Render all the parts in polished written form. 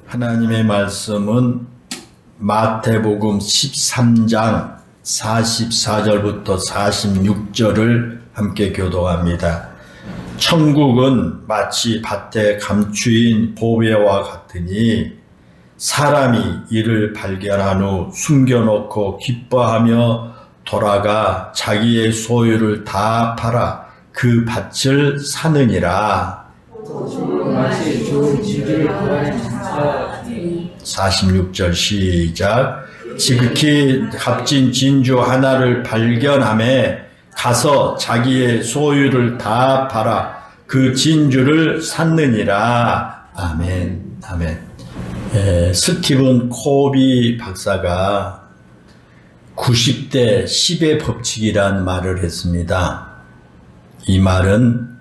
하나님의 말씀은 마태복음 13장 44절부터 46절을 함께 교독합니다. 천국은 마치 밭에 감추인 보배와 같으니 사람이 이를 발견한 후 숨겨놓고 기뻐하며 돌아가 자기의 소유를 다 팔아 그 밭을 사느니라. 46절 시작. 지극히 값진 진주 하나를 발견함에 가서 자기의 소유를 다 팔아 그 진주를 샀느니라. 아멘. 아멘. 스티븐 코비 박사가 90대 10의 법칙이란 말을 했습니다. 이 말은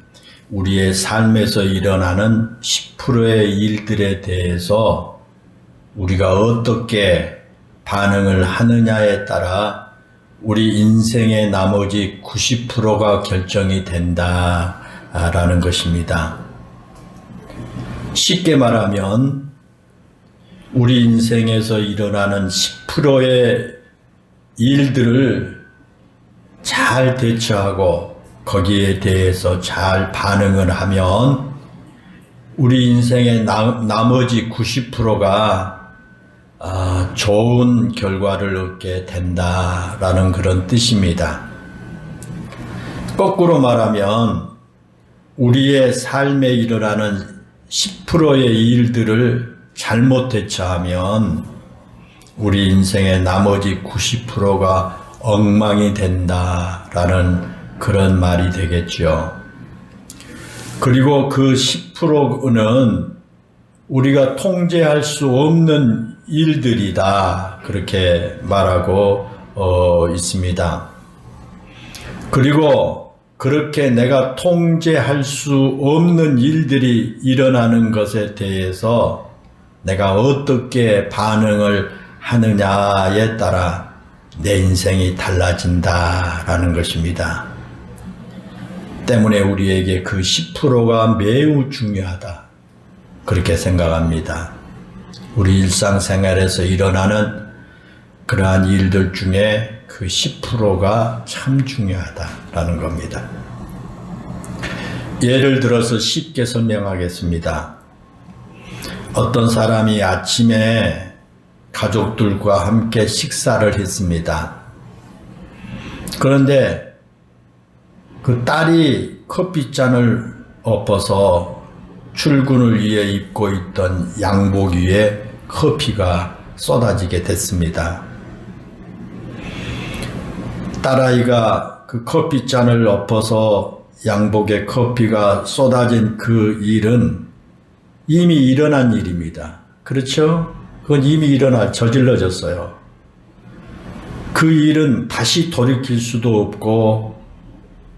우리의 삶에서 일어나는 10%의 일들에 대해서 우리가 어떻게 반응을 하느냐에 따라 우리 인생의 나머지 90%가 결정이 된다라는 것입니다. 쉽게 말하면 우리 인생에서 일어나는 10%의 일들을 잘 대처하고 거기에 대해서 잘 반응을 하면 우리 인생의 나머지 90%가 좋은 결과를 얻게 된다라는 그런 뜻입니다. 거꾸로 말하면 우리의 삶에 일어나는 10%의 일들을 잘못 대처하면 우리 인생의 나머지 90%가 엉망이 된다라는 그런 말이 되겠죠. 그리고 그 10%는 우리가 통제할 수 없는 일들이다, 그렇게 말하고 있습니다. 그리고 그렇게 내가 통제할 수 없는 일들이 일어나는 것에 대해서 내가 어떻게 반응을 하느냐에 따라 내 인생이 달라진다라는 것입니다. 때문에 우리에게 그 10%가 매우 중요하다, 그렇게 생각합니다. 우리 일상생활에서 일어나는 그러한 일들 중에 그 10%가 참 중요하다라는 겁니다. 예를 들어서 쉽게 설명하겠습니다. 어떤 사람이 아침에 가족들과 함께 식사를 했습니다. 그런데 그 딸이 커피잔을 엎어서 출근을 위해 입고 있던 양복 위에 커피가 쏟아지게 됐습니다. 딸아이가 그 커피잔을 엎어서 양복에 커피가 쏟아진 그 일은 이미 일어난 일입니다. 그렇죠? 그건 이미 저질러졌어요. 그 일은 다시 돌이킬 수도 없고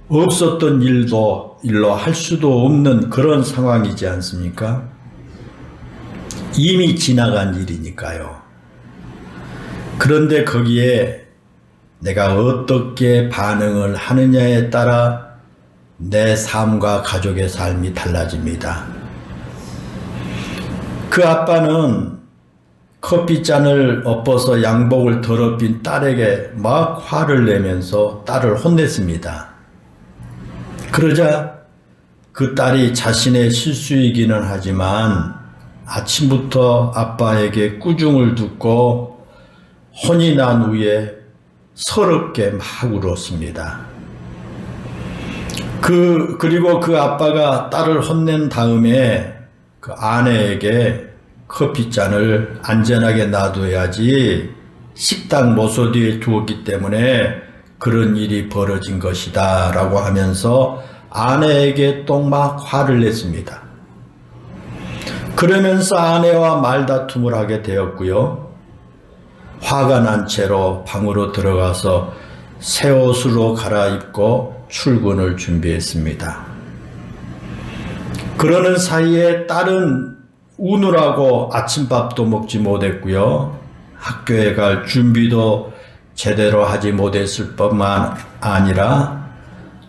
없었던 일로 할 수도 없는 그런 상황이지 않습니까? 이미 지나간 일이니까요. 그런데 거기에 내가 어떻게 반응을 하느냐에 따라 내 삶과 가족의 삶이 달라집니다. 그 아빠는 커피잔을 엎어서 양복을 더럽힌 딸에게 막 화를 내면서 딸을 혼냈습니다. 그러자 그 딸이 자신의 실수이기는 하지만 아침부터 아빠에게 꾸중을 듣고 혼이 난 후에 서럽게 막 울었습니다. 그리고 그 아빠가 딸을 혼낸 다음에 그 아내에게 커피잔을 안전하게 놔둬야지 식당 모서 뒤에 두었기 때문에 그런 일이 벌어진 것이다 라고 하면서 아내에게 또 막 화를 냈습니다. 그러면서 아내와 말다툼을 하게 되었고요. 화가 난 채로 방으로 들어가서 새 옷으로 갈아입고 출근을 준비했습니다. 그러는 사이에 딸은 우느라고 아침밥도 먹지 못했고요. 학교에 갈 준비도 제대로 하지 못했을 뿐만 아니라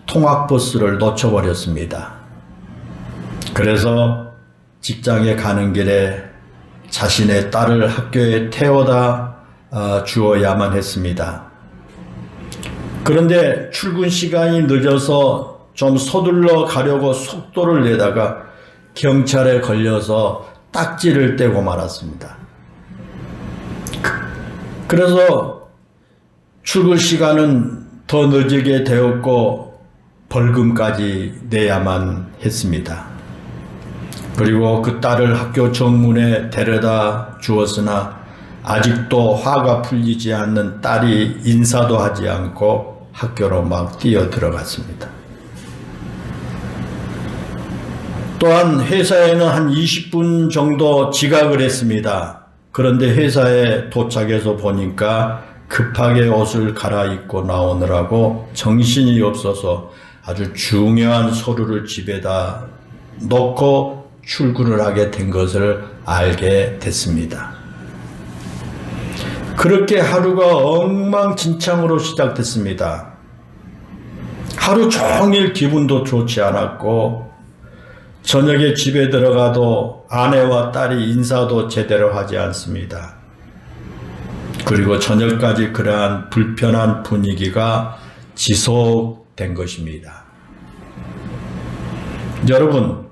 통학버스를 놓쳐버렸습니다. 그래서 직장에 가는 길에 자신의 딸을 학교에 태워다 주어야만 했습니다. 그런데 출근 시간이 늦어서 좀 서둘러 가려고 속도를 내다가 경찰에 걸려서 딱지를 떼고 말았습니다. 그래서 출근 시간은 더 늦게 되었고 벌금까지 내야만 했습니다. 그리고 그 딸을 학교 정문에 데려다 주었으나 아직도 화가 풀리지 않는 딸이 인사도 하지 않고 학교로 막 뛰어 들어갔습니다. 또한 회사에는 한 20분 정도 지각을 했습니다. 그런데 회사에 도착해서 보니까 급하게 옷을 갈아입고 나오느라고 정신이 없어서 아주 중요한 서류를 집에다 놓고 출근을 하게 된 것을 알게 됐습니다. 그렇게 하루가 엉망진창으로 시작됐습니다. 하루 종일 기분도 좋지 않았고 저녁에 집에 들어가도 아내와 딸이 인사도 제대로 하지 않습니다. 그리고 저녁까지 그러한 불편한 분위기가 지속된 것입니다. 여러분,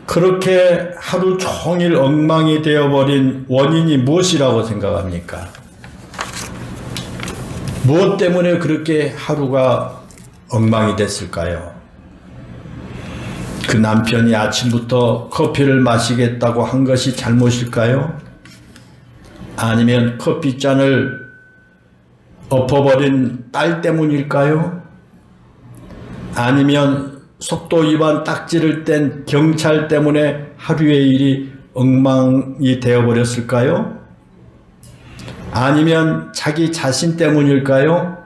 그렇게 하루 종일 엉망이 되어버린 원인이 무엇이라고 생각합니까? 무엇 때문에 그렇게 하루가 엉망이 됐을까요? 그 남편이 아침부터 커피를 마시겠다고 한 것이 잘못일까요? 아니면 커피잔을 엎어버린 딸 때문일까요? 아니면 속도 위반 딱지를 뗀 경찰 때문에 하루의 일이 엉망이 되어버렸을까요? 아니면 자기 자신 때문일까요?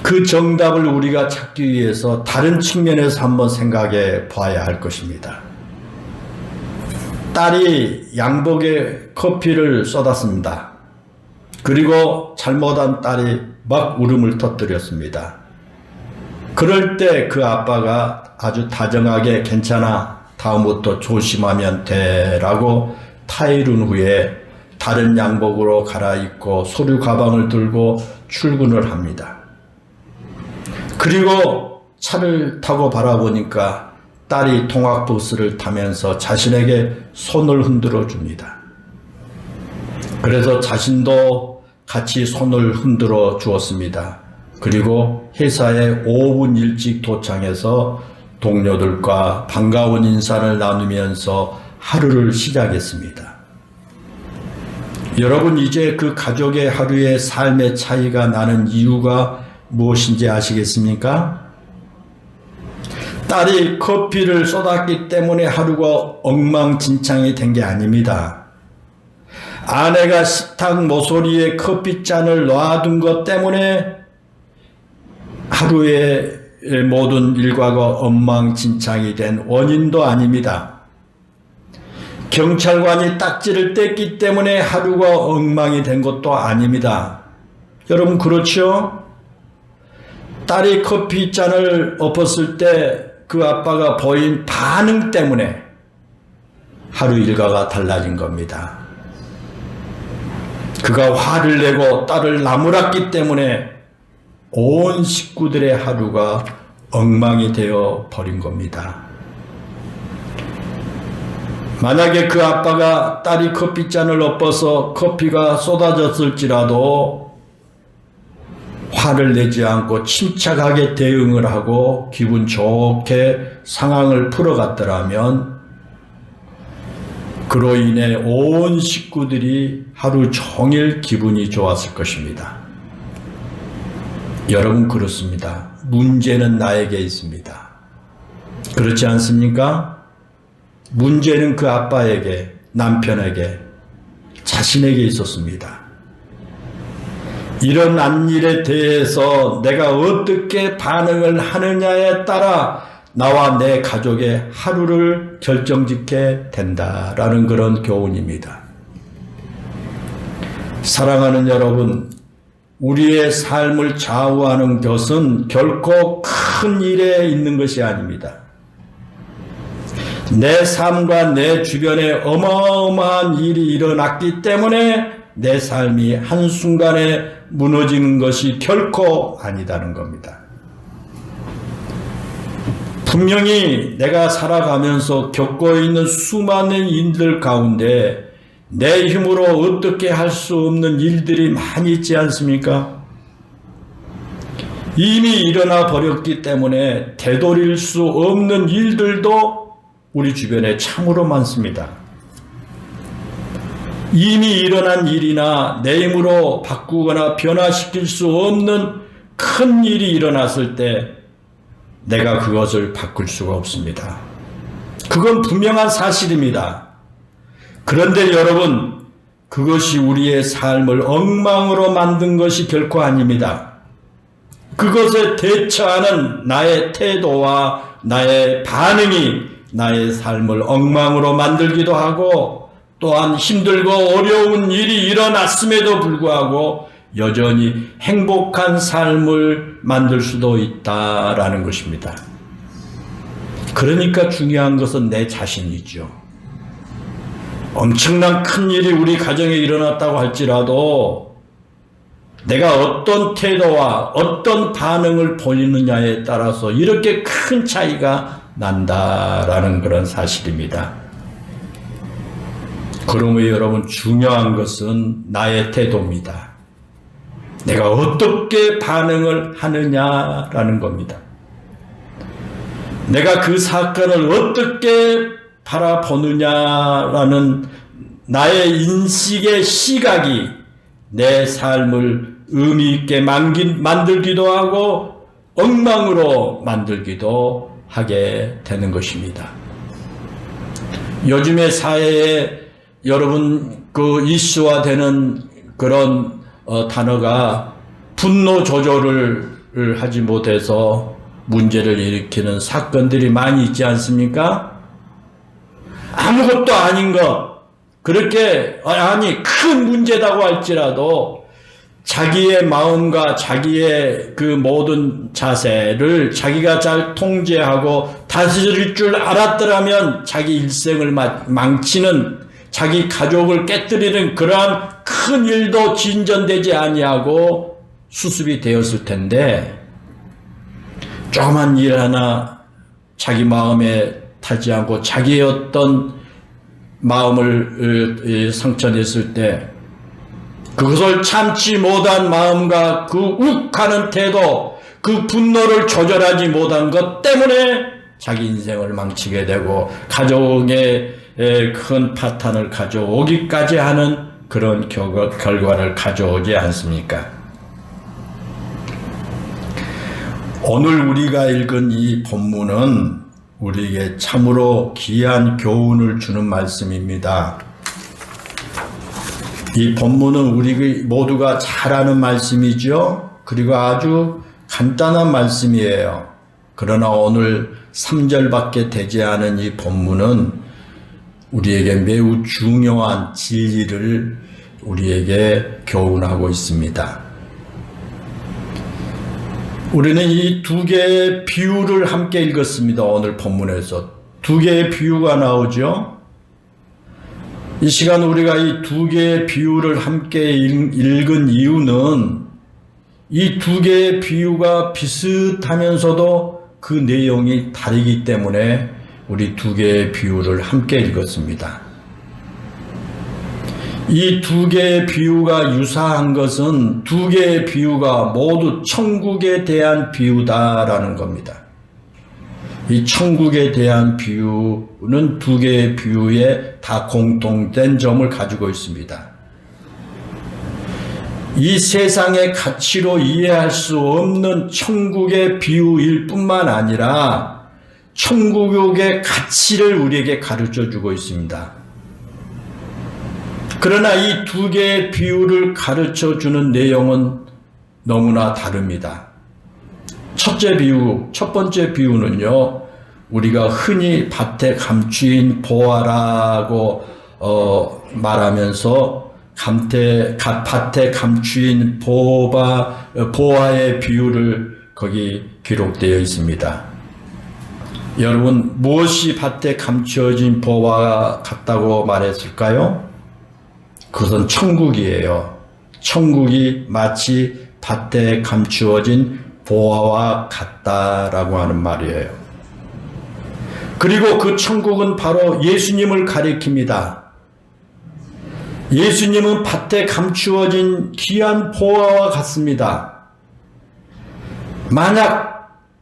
그 정답을 우리가 찾기 위해서 다른 측면에서 한번 생각해 봐야 할 것입니다. 딸이 양복에 커피를 쏟았습니다. 그리고 잘못한 딸이 막 울음을 터뜨렸습니다. 그럴 때 그 아빠가 아주 다정하게 괜찮아, 다음부터 조심하면 돼 라고 타이른 후에 다른 양복으로 갈아입고 서류 가방을 들고 출근을 합니다. 그리고 차를 타고 바라보니까 딸이 통학버스를 타면서 자신에게 손을 흔들어 줍니다. 그래서 자신도 같이 손을 흔들어 주었습니다. 그리고 회사에 5분 일찍 도착해서 동료들과 반가운 인사를 나누면서 하루를 시작했습니다. 여러분, 이제 그 가족의 하루의 삶의 차이가 나는 이유가 무엇인지 아시겠습니까? 딸이 커피를 쏟았기 때문에 하루가 엉망진창이 된 게 아닙니다. 아내가 식탁 모서리에 커피잔을 놔둔 것 때문에 하루의 모든 일과가 엉망진창이 된 원인도 아닙니다. 경찰관이 딱지를 뗐기 때문에 하루가 엉망이 된 것도 아닙니다. 여러분, 그렇죠? 딸이 커피잔을 엎었을 때 그 아빠가 보인 반응 때문에 하루 일과가 달라진 겁니다. 그가 화를 내고 딸을 나무랐기 때문에 온 식구들의 하루가 엉망이 되어 버린 겁니다. 만약에 그 아빠가 딸이 커피잔을 엎어서 커피가 쏟아졌을지라도 화를 내지 않고 침착하게 대응을 하고 기분 좋게 상황을 풀어갔더라면 그로 인해 온 식구들이 하루 종일 기분이 좋았을 것입니다. 여러분, 그렇습니다. 문제는 나에게 있습니다. 그렇지 않습니까? 문제는 그 아빠에게, 남편에게, 자신에게 있었습니다. 일어난 일에 대해서 내가 어떻게 반응을 하느냐에 따라 나와 내 가족의 하루를 결정짓게 된다라는 그런 교훈입니다. 사랑하는 여러분, 우리의 삶을 좌우하는 것은 결코 큰 일에 있는 것이 아닙니다. 내 삶과 내 주변에 어마어마한 일이 일어났기 때문에 내 삶이 한순간에 무너지는 것이 결코 아니다는 겁니다. 분명히 내가 살아가면서 겪고 있는 수많은 일들 가운데 내 힘으로 어떻게 할 수 없는 일들이 많이 있지 않습니까? 이미 일어나 버렸기 때문에 되돌릴 수 없는 일들도 우리 주변에 참으로 많습니다. 이미 일어난 일이나 내 힘으로 바꾸거나 변화시킬 수 없는 큰 일이 일어났을 때 내가 그것을 바꿀 수가 없습니다. 그건 분명한 사실입니다. 그런데 여러분, 그것이 우리의 삶을 엉망으로 만든 것이 결코 아닙니다. 그것에 대처하는 나의 태도와 나의 반응이 나의 삶을 엉망으로 만들기도 하고 또한 힘들고 어려운 일이 일어났음에도 불구하고 여전히 행복한 삶을 만들 수도 있다라는 것입니다. 그러니까 중요한 것은 내 자신이죠. 엄청난 큰 일이 우리 가정에 일어났다고 할지라도 내가 어떤 태도와 어떤 반응을 보이느냐에 따라서 이렇게 큰 차이가 난다라는 그런 사실입니다. 그러므로 여러분, 중요한 것은 나의 태도입니다. 내가 어떻게 반응을 하느냐라는 겁니다. 내가 그 사건을 어떻게 바라보느냐라는 나의 인식의 시각이 내 삶을 의미 있게 만들기도 하고 엉망으로 만들기도 하게 되는 것입니다. 요즘의 사회에 여러분 그 이슈화되는 그런 단어가 분노 조절을 하지 못해서 문제를 일으키는 사건들이 많이 있지 않습니까? 아무것도 아닌 것, 그렇게 큰 문제다고 할지라도 자기의 마음과 자기의 그 모든 자세를 자기가 잘 통제하고 다스릴 줄 알았더라면 자기 일생을 망치는, 자기 가족을 깨뜨리는 그러한 큰 일도 진전되지 아니하고 수습이 되었을 텐데, 조그만 일 하나 자기 마음에 타지 않고 자기의 어떤 마음을 상처냈을 때 그것을 참지 못한 마음과 그 욱하는 태도, 그 분노를 조절하지 못한 것 때문에 자기 인생을 망치게 되고 가족에 큰 파탄을 가져오기까지 하는 그런 결과를 가져오지 않습니까? 오늘 우리가 읽은 이 본문은 우리에게 참으로 귀한 교훈을 주는 말씀입니다. 이 본문은 우리 모두가 잘 아는 말씀이죠. 그리고 아주 간단한 말씀이에요. 그러나 오늘 3절밖에 되지 않은 이 본문은 우리에게 매우 중요한 진리를 우리에게 교훈하고 있습니다. 우리는 이 두 개의 비유를 함께 읽었습니다. 오늘 본문에서 두 개의 비유가 나오죠. 이 시간 우리가 이 두 개의 비유를 함께 읽은 이유는 이 두 개의 비유가 비슷하면서도 그 내용이 다르기 때문에 우리 두 개의 비유를 함께 읽었습니다. 이 두 개의 비유가 유사한 것은 두 개의 비유가 모두 천국에 대한 비유다라는 겁니다. 이 천국에 대한 비유는 두 개의 비유에 다 공통된 점을 가지고 있습니다. 이 세상의 가치로 이해할 수 없는 천국의 비유일 뿐만 아니라 천국의 가치를 우리에게 가르쳐 주고 있습니다. 그러나 이 두 개의 비유를 가르쳐 주는 내용은 너무나 다릅니다. 첫 번째 비유는요, 우리가 흔히 밭에 감추인 보화라고 말하면서 밭에 감추인 보화의 비유를 거기 기록되어 있습니다. 여러분, 무엇이 밭에 감추어진 보화와 같다고 말했을까요? 그것은 천국이에요. 천국이 마치 밭에 감추어진 보화와 같다라고 하는 말이에요. 그리고 그 천국은 바로 예수님을 가리킵니다. 예수님은 밭에 감추어진 귀한 보화와 같습니다. 만약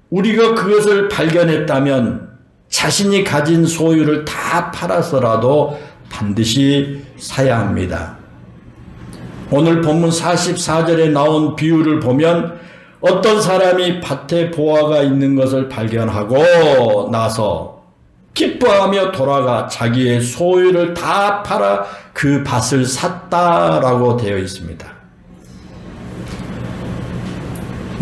우리가 그것을 발견했다면 자신이 가진 소유를 다 팔아서라도 반드시 사야 합니다. 오늘 본문 44절에 나온 비유를 보면 어떤 사람이 밭에 보화가 있는 것을 발견하고 나서 기뻐하며 돌아가 자기의 소유를 다 팔아 그 밭을 샀다라고 되어 있습니다.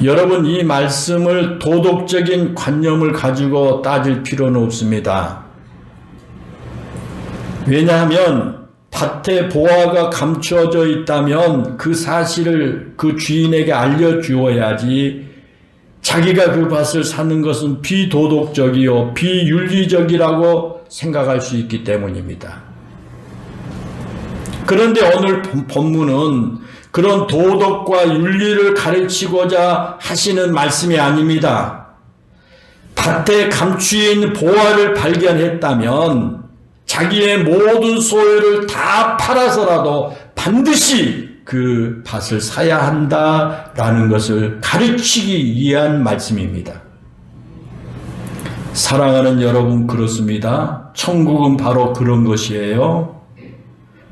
여러분, 이 말씀을 도덕적인 관념을 가지고 따질 필요는 없습니다. 왜냐하면 밭에 보화가 감추어져 있다면 그 사실을 그 주인에게 알려주어야지 자기가 그 밭을 사는 것은 비도덕적이요 비윤리적이라고 생각할 수 있기 때문입니다. 그런데 오늘 본문은 그런 도덕과 윤리를 가르치고자 하시는 말씀이 아닙니다. 밭에 감추어 있는 보화를 발견했다면 자기의 모든 소유를 다 팔아서라도 반드시 그 밭을 사야 한다라는 것을 가르치기 위한 말씀입니다. 사랑하는 여러분, 그렇습니다. 천국은 바로 그런 것이에요.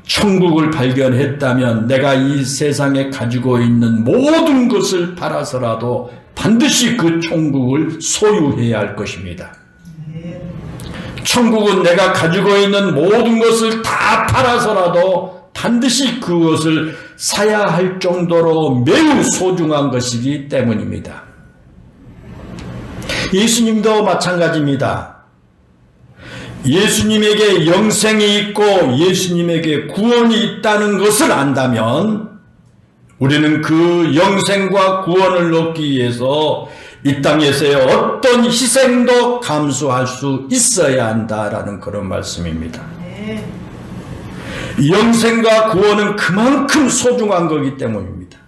천국을 발견했다면 내가 이 세상에 가지고 있는 모든 것을 팔아서라도 반드시 그 천국을 소유해야 할 것입니다. 천국은 내가 가지고 있는 모든 것을 다 팔아서라도 반드시 그것을 사야 할 정도로 매우 소중한 것이기 때문입니다. 예수님도 마찬가지입니다. 예수님에게 영생이 있고 예수님에게 구원이 있다는 것을 안다면 우리는 그 영생과 구원을 얻기 위해서 이 땅에서의 어떤 희생도 감수할 수 있어야 한다라는 그런 말씀입니다. 영생과 구원은 그만큼 소중한 거기 때문입니다.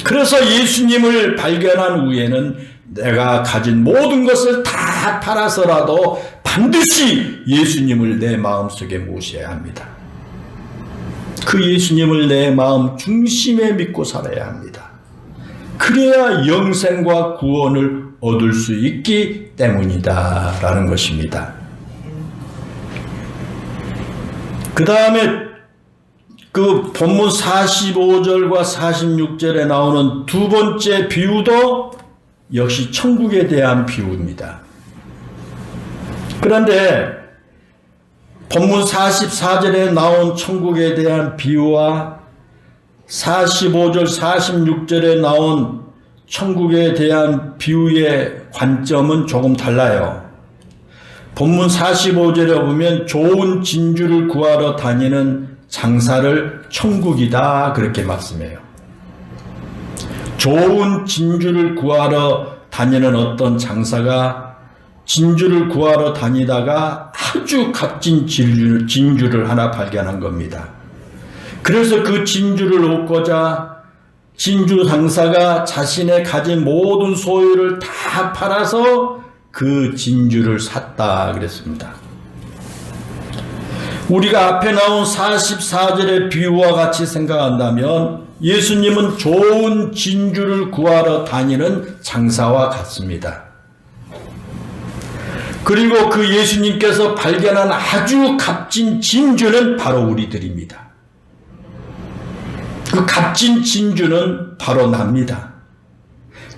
그래서 예수님을 발견한 후에는 내가 가진 모든 것을 다 팔아서라도 반드시 예수님을 내 마음속에 모셔야 합니다. 그 예수님을 내 마음 중심에 믿고 살아야 합니다. 그래야 영생과 구원을 얻을 수 있기 때문이다 라는 것입니다. 그 다음에 그 본문 45절과 46절에 나오는 두 번째 비유도 역시 천국에 대한 비유입니다. 그런데 본문 44절에 나온 천국에 대한 비유와 45절, 46절에 나온 천국에 대한 비유의 관점은 조금 달라요. 본문 45절에 보면 좋은 진주를 구하러 다니는 장사를 천국이다 그렇게 말씀해요. 좋은 진주를 구하러 다니는 어떤 장사가 진주를 구하러 다니다가 아주 값진 진주를 하나 발견한 겁니다. 그래서 그 진주를 얻고자 진주 장사가 자신의 가진 모든 소유를 다 팔아서 그 진주를 샀다 그랬습니다. 우리가 앞에 나온 44절의 비유와 같이 생각한다면 예수님은 좋은 진주를 구하러 다니는 장사와 같습니다. 그리고 그 예수님께서 발견한 아주 값진 진주는 바로 우리들입니다. 그 값진 진주는 바로 납니다.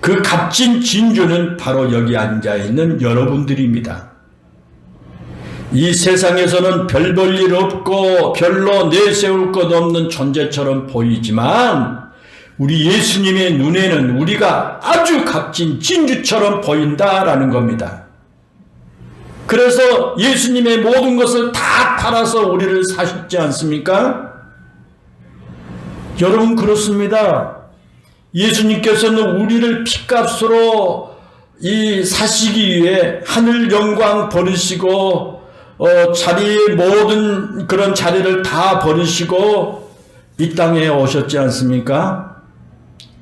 그 값진 진주는 바로 여기 앉아있는 여러분들입니다. 이 세상에서는 별 볼 일 없고 별로 내세울 것 없는 존재처럼 보이지만 우리 예수님의 눈에는 우리가 아주 값진 진주처럼 보인다라는 겁니다. 그래서 예수님의 모든 것을 다 팔아서 우리를 사셨지 않습니까? 여러분, 그렇습니다. 예수님께서는 우리를 핏값으로 이 사시기 위해 하늘 영광 버리시고 자리의 모든 그런 자리를 다 버리시고 이 땅에 오셨지 않습니까?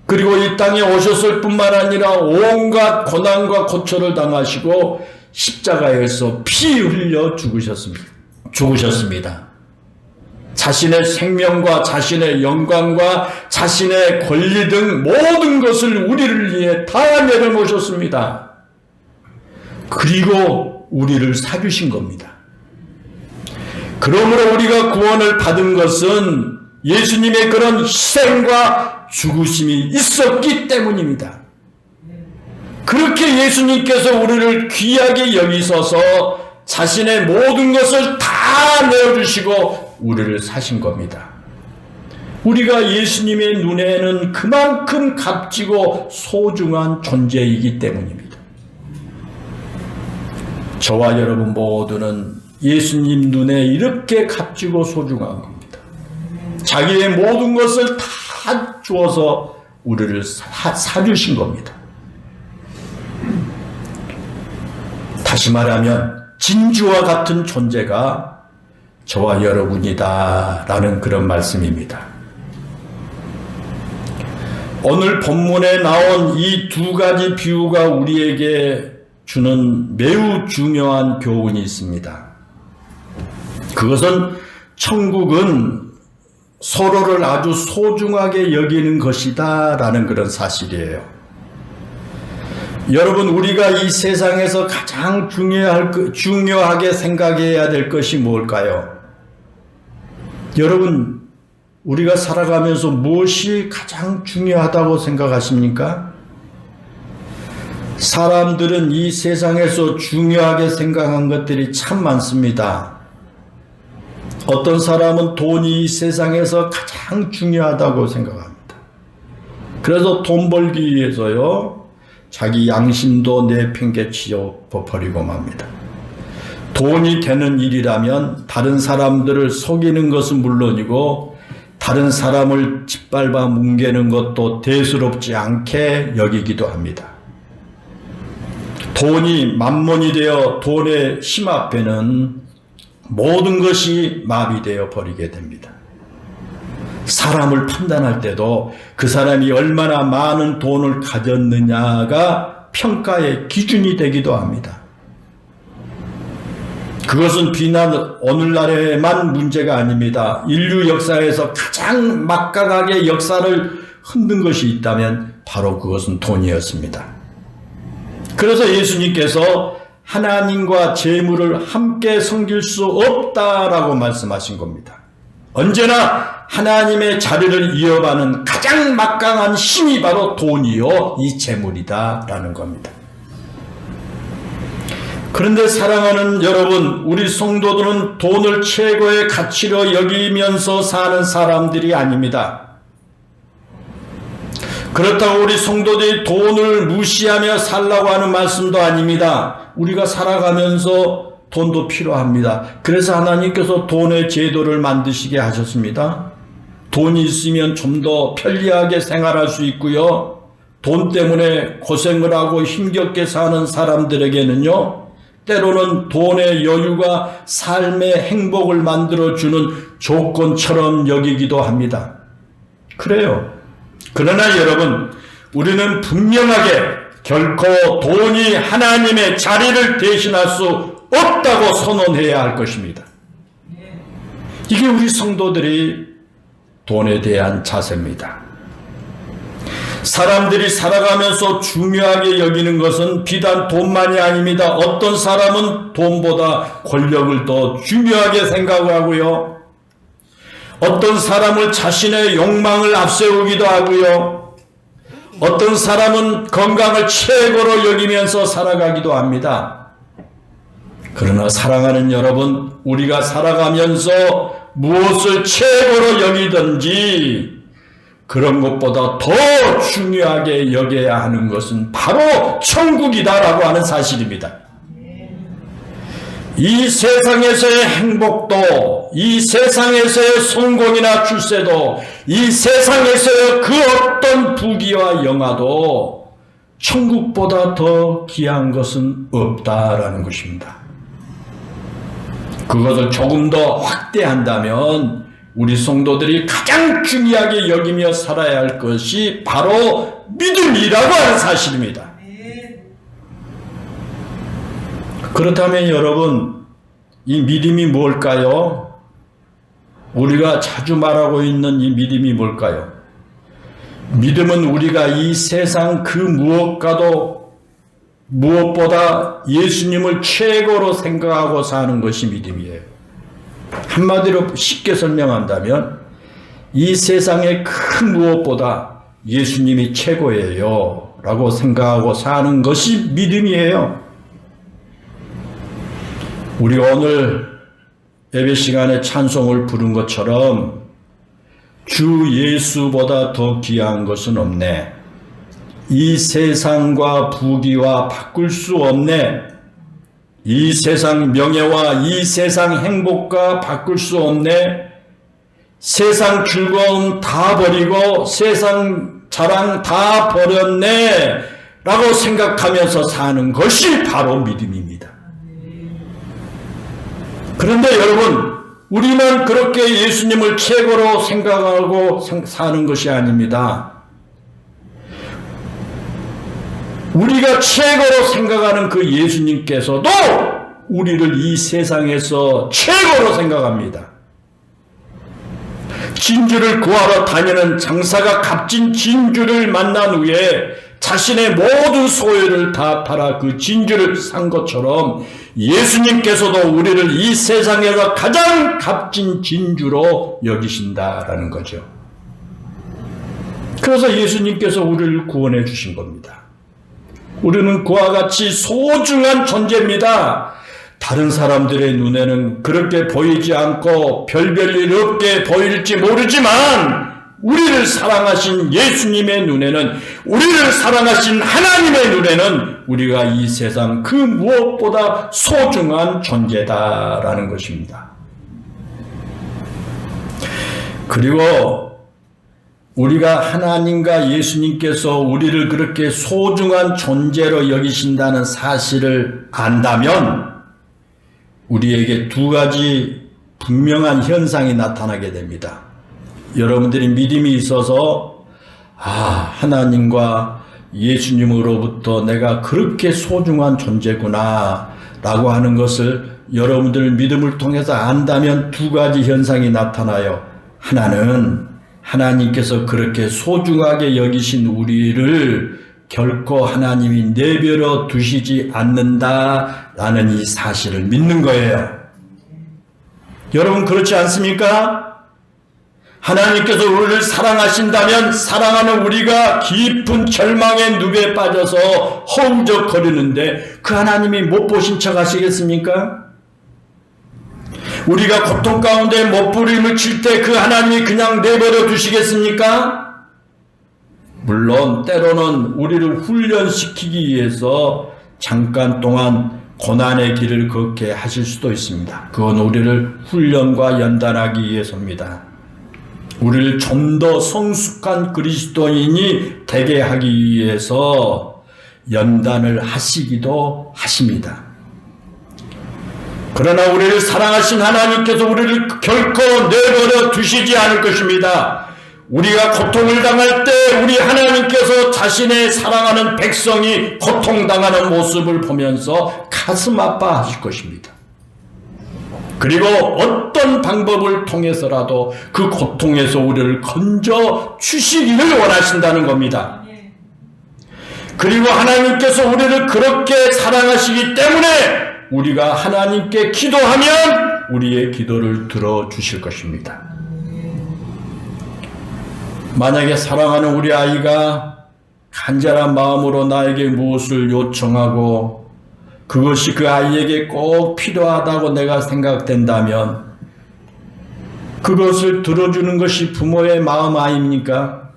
그리고 이 땅에 오셨을 뿐만 아니라 온갖 고난과 고초를 당하시고 십자가에서 피 흘려 죽으셨습니다. 자신의 생명과 자신의 영광과 자신의 권리 등 모든 것을 우리를 위해 다 내려놓으셨습니다. 그리고 우리를 사주신 겁니다. 그러므로 우리가 구원을 받은 것은 예수님의 그런 희생과 죽으심이 있었기 때문입니다. 그렇게 예수님께서 우리를 귀하게 여기셔서 자신의 모든 것을 다 내어주시고 우리를 사신 겁니다. 우리가 예수님의 눈에는 그만큼 값지고 소중한 존재이기 때문입니다. 저와 여러분 모두는 예수님 눈에 이렇게 값지고 소중한 겁니다. 자기의 모든 것을 다 주어서 우리를 사주신 겁니다. 다시 말하면 진주와 같은 존재가 저와 여러분이다 라는 그런 말씀입니다. 오늘 본문에 나온 이 두 가지 비유가 우리에게 주는 매우 중요한 교훈이 있습니다. 그것은 천국은 서로를 아주 소중하게 여기는 것이다 라는 그런 사실이에요. 여러분, 우리가 이 세상에서 가장 중요하게 생각해야 될 것이 뭘까요? 여러분, 우리가 살아가면서 무엇이 가장 중요하다고 생각하십니까? 사람들은 이 세상에서 중요하게 생각한 것들이 참 많습니다. 어떤 사람은 돈이 이 세상에서 가장 중요하다고 생각합니다. 그래서 돈 벌기 위해서요, 자기 양심도 내팽개치어 버리고 맙니다. 돈이 되는 일이라면 다른 사람들을 속이는 것은 물론이고 다른 사람을 짓밟아 뭉개는 것도 대수롭지 않게 여기기도 합니다. 돈이 만몬이 되어 돈의 힘 앞에는 모든 것이 마비되어 버리게 됩니다. 사람을 판단할 때도 그 사람이 얼마나 많은 돈을 가졌느냐가 평가의 기준이 되기도 합니다. 그것은 비단 오늘날에만 문제가 아닙니다. 인류 역사에서 가장 막강하게 역사를 흔든 것이 있다면 바로 그것은 돈이었습니다. 그래서 예수님께서 하나님과 재물을 함께 섬길 수 없다라고 말씀하신 겁니다. 언제나 하나님의 자리를 이어가는 가장 막강한 힘이 바로 돈이요, 이 재물이다 라는 겁니다. 그런데 사랑하는 여러분, 우리 성도들은 돈을 최고의 가치로 여기면서 사는 사람들이 아닙니다. 그렇다고 우리 성도들이 돈을 무시하며 살라고 하는 말씀도 아닙니다. 우리가 살아가면서 돈도 필요합니다. 그래서 하나님께서 돈의 제도를 만드시게 하셨습니다. 돈이 있으면 좀 더 편리하게 생활할 수 있고요. 돈 때문에 고생을 하고 힘겹게 사는 사람들에게는요, 때로는 돈의 여유가 삶의 행복을 만들어주는 조건처럼 여기기도 합니다. 그래요. 그러나 여러분, 우리는 분명하게 결코 돈이 하나님의 자리를 대신할 수 없다고 선언해야 할 것입니다. 이게 우리 성도들이 돈에 대한 자세입니다. 사람들이 살아가면서 중요하게 여기는 것은 비단 돈만이 아닙니다. 어떤 사람은 돈보다 권력을 더 중요하게 생각하고요. 어떤 사람은 자신의 욕망을 앞세우기도 하고요. 어떤 사람은 건강을 최고로 여기면서 살아가기도 합니다. 그러나 사랑하는 여러분, 우리가 살아가면서 무엇을 최고로 여기든지 그런 것보다 더 중요하게 여겨야 하는 것은 바로 천국이다라고 하는 사실입니다. 이 세상에서의 행복도, 이 세상에서의 성공이나 출세도, 이 세상에서의 그 어떤 부귀와 영화도 천국보다 더 귀한 것은 없다라는 것입니다. 그것을 조금 더 확대한다면 우리 성도들이 가장 중요하게 여기며 살아야 할 것이 바로 믿음이라고 하는 사실입니다. 그렇다면 여러분, 이 믿음이 뭘까요? 우리가 자주 말하고 있는 이 믿음이 뭘까요? 믿음은 우리가 이 세상 그 무엇보다 예수님을 최고로 생각하고 사는 것이 믿음이에요. 한마디로 쉽게 설명한다면 이 세상의 그 무엇보다 예수님이 최고예요 라고 생각하고 사는 것이 믿음이에요. 우리가 오늘 예배 시간에 찬송을 부른 것처럼 주 예수보다 더 귀한 것은 없네. 이 세상과 부귀와 바꿀 수 없네. 이 세상 명예와 이 세상 행복과 바꿀 수 없네. 세상 즐거움 다 버리고 세상 자랑 다 버렸네 라고 생각하면서 사는 것이 바로 믿음입니다. 그런데 여러분, 우리만 그렇게 예수님을 최고로 생각하고 사는 것이 아닙니다. 우리가 최고로 생각하는 그 예수님께서도 우리를 이 세상에서 최고로 생각합니다. 진주를 구하러 다니는 장사가 값진 진주를 만난 후에 자신의 모든 소유를 다 팔아 그 진주를 산 것처럼 예수님께서도 우리를 이 세상에서 가장 값진 진주로 여기신다라는 거죠. 그래서 예수님께서 우리를 구원해 주신 겁니다. 우리는 그와 같이 소중한 존재입니다. 다른 사람들의 눈에는 그렇게 보이지 않고 별별일 없게 보일지 모르지만 우리를 사랑하신 예수님의 눈에는, 우리를 사랑하신 하나님의 눈에는 우리가 이 세상 그 무엇보다 소중한 존재다라는 것입니다. 그리고 우리가 하나님과 예수님께서 우리를 그렇게 소중한 존재로 여기신다는 사실을 안다면 우리에게 두 가지 분명한 현상이 나타나게 됩니다. 여러분들이 믿음이 있어서 하나님과 예수님으로부터 내가 그렇게 소중한 존재구나 라고 하는 것을 여러분들 믿음을 통해서 안다면 두 가지 현상이 나타나요. 하나는 하나님께서 그렇게 소중하게 여기신 우리를 결코 하나님이 내버려 두시지 않는다라는 이 사실을 믿는 거예요. 여러분 그렇지 않습니까? 하나님께서 우리를 사랑하신다면 사랑하는 우리가 깊은 절망의 늪에 빠져서 허우적거리는데 그 하나님이 못 보신 척 하시겠습니까? 우리가 고통 가운데 못부림을 칠 때 그 하나님이 그냥 내버려 두시겠습니까? 물론 때로는 우리를 훈련시키기 위해서 잠깐 동안 고난의 길을 걷게 하실 수도 있습니다. 그건 우리를 훈련과 연단하기 위해서입니다. 우리를 좀 더 성숙한 그리스도인이 되게 하기 위해서 연단을 하시기도 하십니다. 그러나 우리를 사랑하신 하나님께서 우리를 결코 내버려 두시지 않을 것입니다. 우리가 고통을 당할 때 우리 하나님께서 자신의 사랑하는 백성이 고통당하는 모습을 보면서 가슴 아파하실 것입니다. 그리고 어떤 방법을 통해서라도 그 고통에서 우리를 건져 주시기를 원하신다는 겁니다. 그리고 하나님께서 우리를 그렇게 사랑하시기 때문에 우리가 하나님께 기도하면 우리의 기도를 들어주실 것입니다. 만약에 사랑하는 우리 아이가 간절한 마음으로 나에게 무엇을 요청하고 그것이 그 아이에게 꼭 필요하다고 내가 생각된다면 그것을 들어주는 것이 부모의 마음 아닙니까?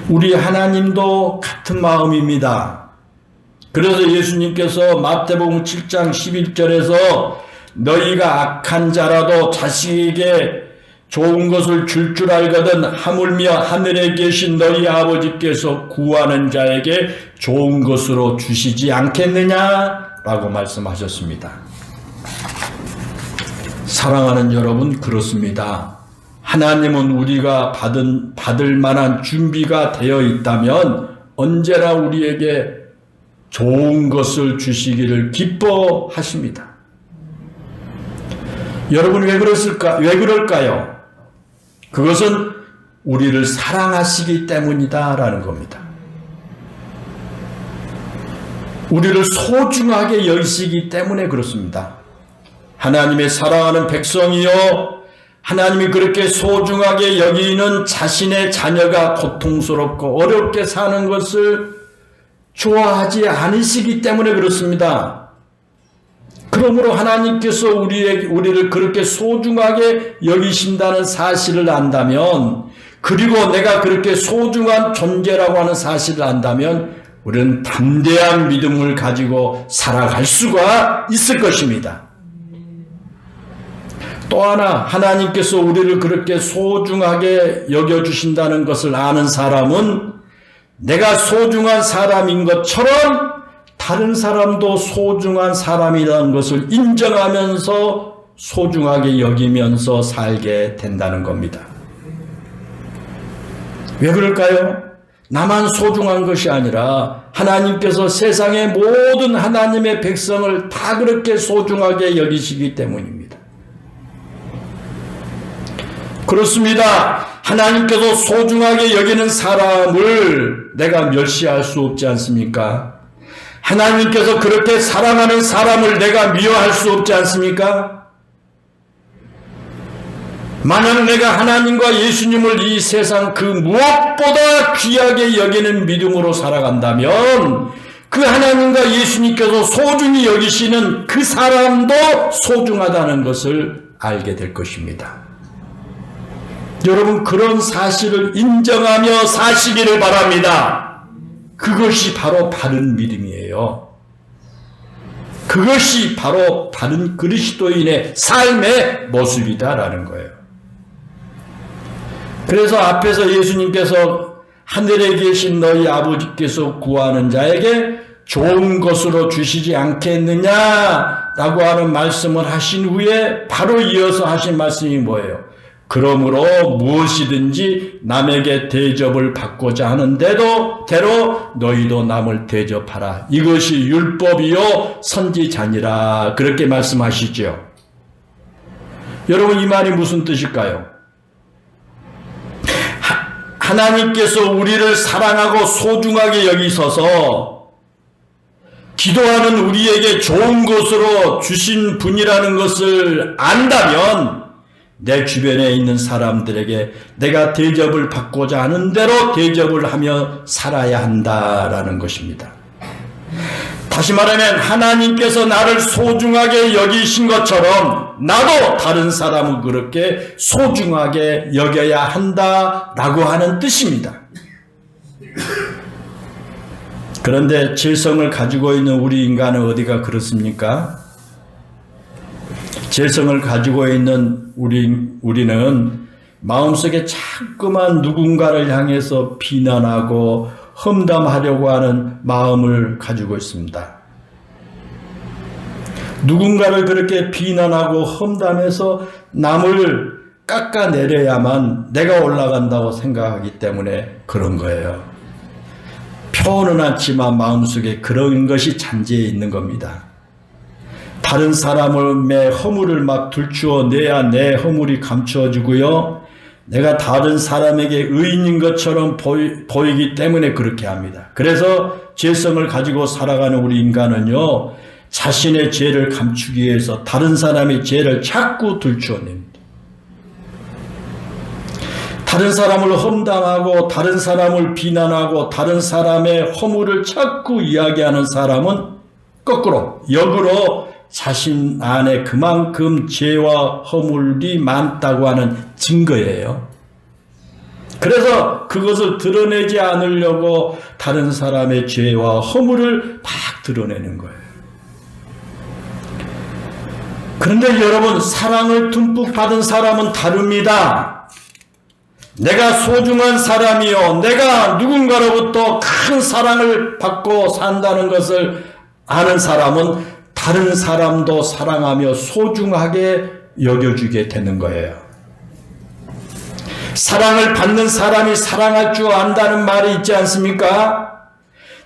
우리 하나님도 같은 마음입니다. 그래서 예수님께서 마태복음 7장 11절에서 너희가 악한 자라도 자식에게 좋은 것을 줄 알거든 하물며 하늘에 계신 너희 아버지께서 구하는 자에게 좋은 것으로 주시지 않겠느냐라고 말씀하셨습니다. 사랑하는 여러분, 그렇습니다. 하나님은 우리가 받을 만한 준비가 되어 있다면 언제나 우리에게 좋은 것을 주시기를 기뻐하십니다. 여러분, 왜 그럴까요? 그것은 우리를 사랑하시기 때문이다라는 겁니다. 우리를 소중하게 여기시기 때문에 그렇습니다. 하나님의 사랑하는 백성이요, 하나님이 그렇게 소중하게 여기는 자신의 자녀가 고통스럽고 어렵게 사는 것을 좋아하지 않으시기 때문에 그렇습니다. 그러므로 하나님께서 우리를 그렇게 소중하게 여기신다는 사실을 안다면, 그리고 내가 그렇게 소중한 존재라고 하는 사실을 안다면 우리는 담대한 믿음을 가지고 살아갈 수가 있을 것입니다. 또 하나, 하나님께서 우리를 그렇게 소중하게 여겨주신다는 것을 아는 사람은 내가 소중한 사람인 것처럼 다른 사람도 소중한 사람이라는 것을 인정하면서 소중하게 여기면서 살게 된다는 겁니다. 왜 그럴까요? 나만 소중한 것이 아니라 하나님께서 세상의 모든 하나님의 백성을 다 그렇게 소중하게 여기시기 때문입니다. 그렇습니다. 하나님께서 소중하게 여기는 사람을 내가 멸시할 수 없지 않습니까? 하나님께서 그렇게 사랑하는 사람을 내가 미워할 수 없지 않습니까? 만약 내가 하나님과 예수님을 이 세상 그 무엇보다 귀하게 여기는 믿음으로 살아간다면 그 하나님과 예수님께서 소중히 여기시는 그 사람도 소중하다는 것을 알게 될 것입니다. 여러분, 그런 사실을 인정하며 사시기를 바랍니다. 그것이 바로 바른 믿음이에요. 그것이 바로 바른 그리스도인의 삶의 모습이다라는 거예요. 그래서 앞에서 예수님께서 하늘에 계신 너희 아버지께서 구하는 자에게 좋은 것으로 주시지 않겠느냐라고 하는 말씀을 하신 후에 바로 이어서 하신 말씀이 뭐예요? 그러므로 무엇이든지 남에게 대접을 받고자 하는 대로 너희도 남을 대접하라. 이것이 율법이요 선지자니라. 그렇게 말씀하시죠. 여러분, 이 말이 무슨 뜻일까요? 하나님께서 우리를 사랑하고 소중하게 여기셔서 기도하는 우리에게 좋은 것으로 주신 분이라는 것을 안다면 내 주변에 있는 사람들에게 내가 대접을 받고자 하는 대로 대접을 하며 살아야 한다라는 것입니다. 다시 말하면 하나님께서 나를 소중하게 여기신 것처럼 나도 다른 사람을 그렇게 소중하게 여겨야 한다라고 하는 뜻입니다. 그런데 질성을 가지고 있는 우리 인간은 어디가 그렇습니까? 재성을 가지고 있는 우리는 마음속에 자꾸만 누군가를 향해서 비난하고 험담하려고 하는 마음을 가지고 있습니다. 누군가를 그렇게 비난하고 험담해서 남을 깎아내려야만 내가 올라간다고 생각하기 때문에 그런 거예요. 표현은 않지만 마음속에 그런 것이 잠재해 있는 겁니다. 다른 사람의 허물을 막 들추어내야 내 허물이 감추어지고요. 내가 다른 사람에게 의인인 것처럼 보이기 때문에 그렇게 합니다. 그래서 죄성을 가지고 살아가는 우리 인간은요, 자신의 죄를 감추기 위해서 다른 사람의 죄를 자꾸 들추어냅니다. 다른 사람을 험담하고 다른 사람을 비난하고 다른 사람의 허물을 자꾸 이야기하는 사람은 거꾸로 역으로 자신 안에 그만큼 죄와 허물이 많다고 하는 증거예요. 그래서 그것을 드러내지 않으려고 다른 사람의 죄와 허물을 막 드러내는 거예요. 그런데 여러분, 사랑을 듬뿍 받은 사람은 다릅니다. 내가 소중한 사람이요, 내가 누군가로부터 큰 사랑을 받고 산다는 것을 아는 사람은 다른 사람도 사랑하며 소중하게 여겨주게 되는 거예요. 사랑을 받는 사람이 사랑할 줄 안다는 말이 있지 않습니까?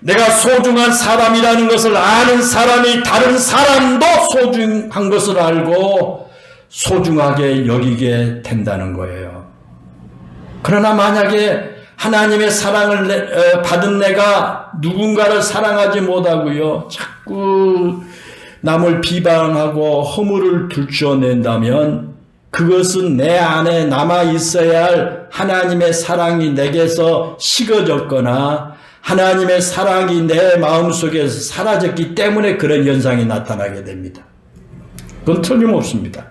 내가 소중한 사람이라는 것을 아는 사람이 다른 사람도 소중한 것을 알고 소중하게 여기게 된다는 거예요. 그러나 만약에 하나님의 사랑을 받은 내가 누군가를 사랑하지 못하고요, 자꾸 남을 비방하고 허물을 들춰낸다면 그것은 내 안에 남아 있어야 할 하나님의 사랑이 내게서 식어졌거나 하나님의 사랑이 내 마음속에서 사라졌기 때문에 그런 현상이 나타나게 됩니다. 그건 틀림없습니다.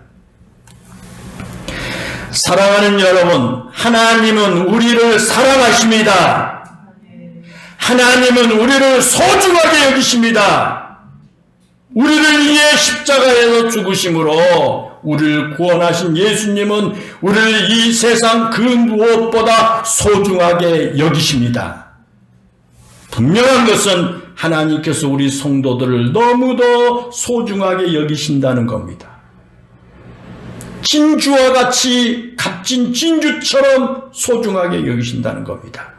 사랑하는 여러분, 하나님은 우리를 사랑하십니다. 하나님은 우리를 소중하게 여기십니다. 우리를 위해 십자가에서 죽으심으로 우리를 구원하신 예수님은 우리를 이 세상 그 무엇보다 소중하게 여기십니다. 분명한 것은 하나님께서 우리 성도들을 너무도 소중하게 여기신다는 겁니다. 진주와 같이 값진 진주처럼 소중하게 여기신다는 겁니다.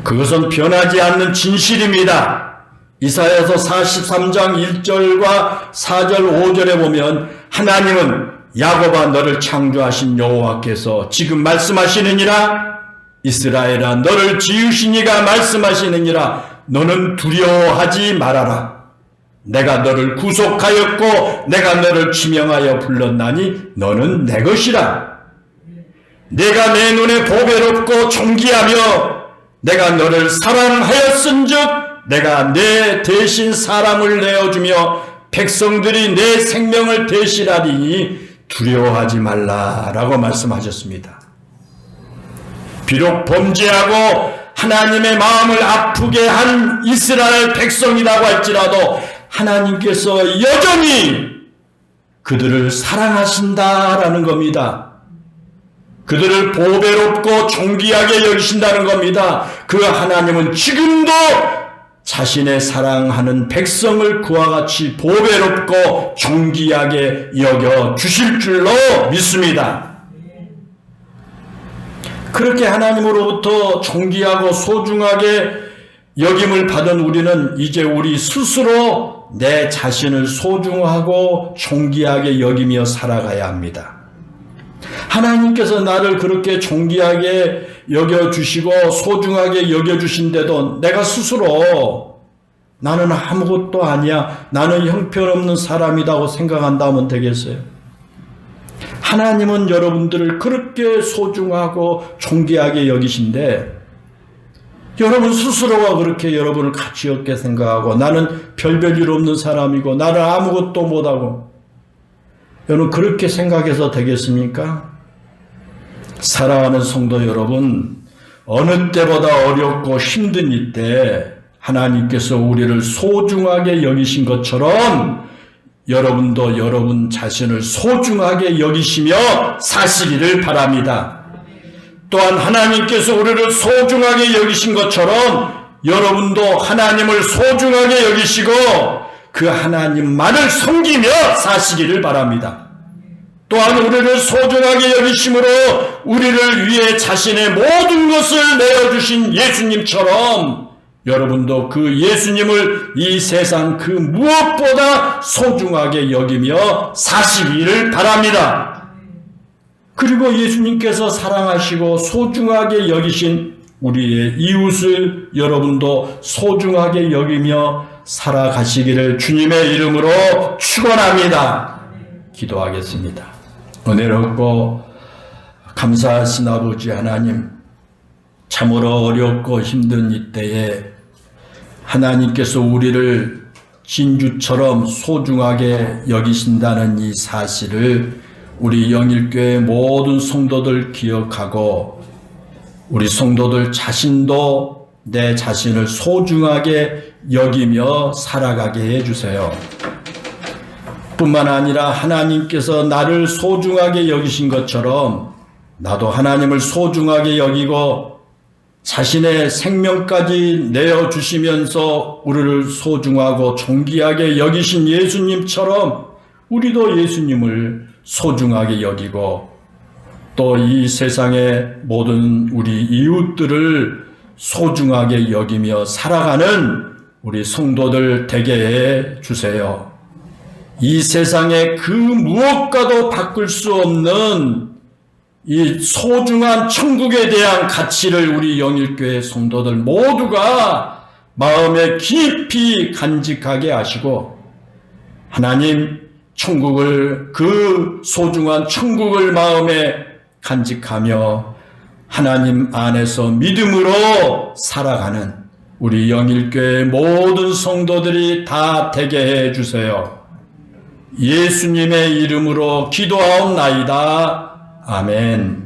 그것은 변하지 않는 진실입니다. 이사야서 43장 1절과 4절 5절에 보면 하나님은 야곱아 너를 창조하신 여호와께서 지금 말씀하시느니라, 이스라엘아 너를 지으신 이가 말씀하시느니라, 너는 두려워하지 말아라. 내가 너를 구속하였고 내가 너를 지명하여 불렀나니 너는 내 것이라. 내가 내 눈에 보배롭고 존귀하며 내가 너를 사랑하였은즉 내가 내 대신 사람을 내어주며 백성들이 내 생명을 대신하리니 두려워하지 말라라고 말씀하셨습니다. 비록 범죄하고 하나님의 마음을 아프게 한 이스라엘 백성이라고 할지라도 하나님께서 여전히 그들을 사랑하신다라는 겁니다. 그들을 보배롭고 존귀하게 여기신다는 겁니다. 그 하나님은 지금도 자신의 사랑하는 백성을 그와 같이 보배롭고 존귀하게 여겨 주실 줄로 믿습니다. 그렇게 하나님으로부터 존귀하고 소중하게 여김을 받은 우리는 이제 우리 스스로 내 자신을 소중하고 존귀하게 여기며 살아가야 합니다. 하나님께서 나를 그렇게 존귀하게 여겨주시고 소중하게 여겨주신데도 내가 스스로 나는 아무것도 아니야, 나는 형편없는 사람이라고 생각한다면 되겠어요? 하나님은 여러분들을 그렇게 소중하고 존귀하게 여기신데 여러분 스스로가 그렇게 여러분을 가치 없게 생각하고 나는 별별 일 없는 사람이고 나는 아무것도 못하고 여러분 그렇게 생각해서 되겠습니까? 사랑하는 성도 여러분, 어느 때보다 어렵고 힘든 이때 하나님께서 우리를 소중하게 여기신 것처럼 여러분도 여러분 자신을 소중하게 여기시며 사시기를 바랍니다. 또한 하나님께서 우리를 소중하게 여기신 것처럼 여러분도 하나님을 소중하게 여기시고 그 하나님만을 섬기며 사시기를 바랍니다. 또한 우리를 소중하게 여기심으로 우리를 위해 자신의 모든 것을 내어주신 예수님처럼 여러분도 그 예수님을 이 세상 그 무엇보다 소중하게 여기며 사시기를 바랍니다. 그리고 예수님께서 사랑하시고 소중하게 여기신 우리의 이웃을 여러분도 소중하게 여기며 살아가시기를 주님의 이름으로 축원합니다. 기도하겠습니다. 은혜롭고 감사하신 아버지 하나님, 참으로 어렵고 힘든 이때에 하나님께서 우리를 진주처럼 소중하게 여기신다는 이 사실을 우리 영일교회 모든 성도들 기억하고 우리 성도들 자신도 내 자신을 소중하게 여기며 살아가게 해주세요. 뿐만 아니라 하나님께서 나를 소중하게 여기신 것처럼 나도 하나님을 소중하게 여기고 자신의 생명까지 내어주시면서 우리를 소중하고 존귀하게 여기신 예수님처럼 우리도 예수님을 소중하게 여기고 또 이 세상의 모든 우리 이웃들을 소중하게 여기며 살아가는 우리 성도들 되게 해 주세요. 이 세상의 그 무엇과도 바꿀 수 없는 이 소중한 천국에 대한 가치를 우리 영일교회 성도들 모두가 마음에 깊이 간직하게 하시고 하나님 천국을 그 소중한 천국을 마음에 간직하며 하나님 안에서 믿음으로 살아가는 우리 영일교회 모든 성도들이 다 되게 해 주세요. 예수님의 이름으로 기도하옵나이다. 아멘.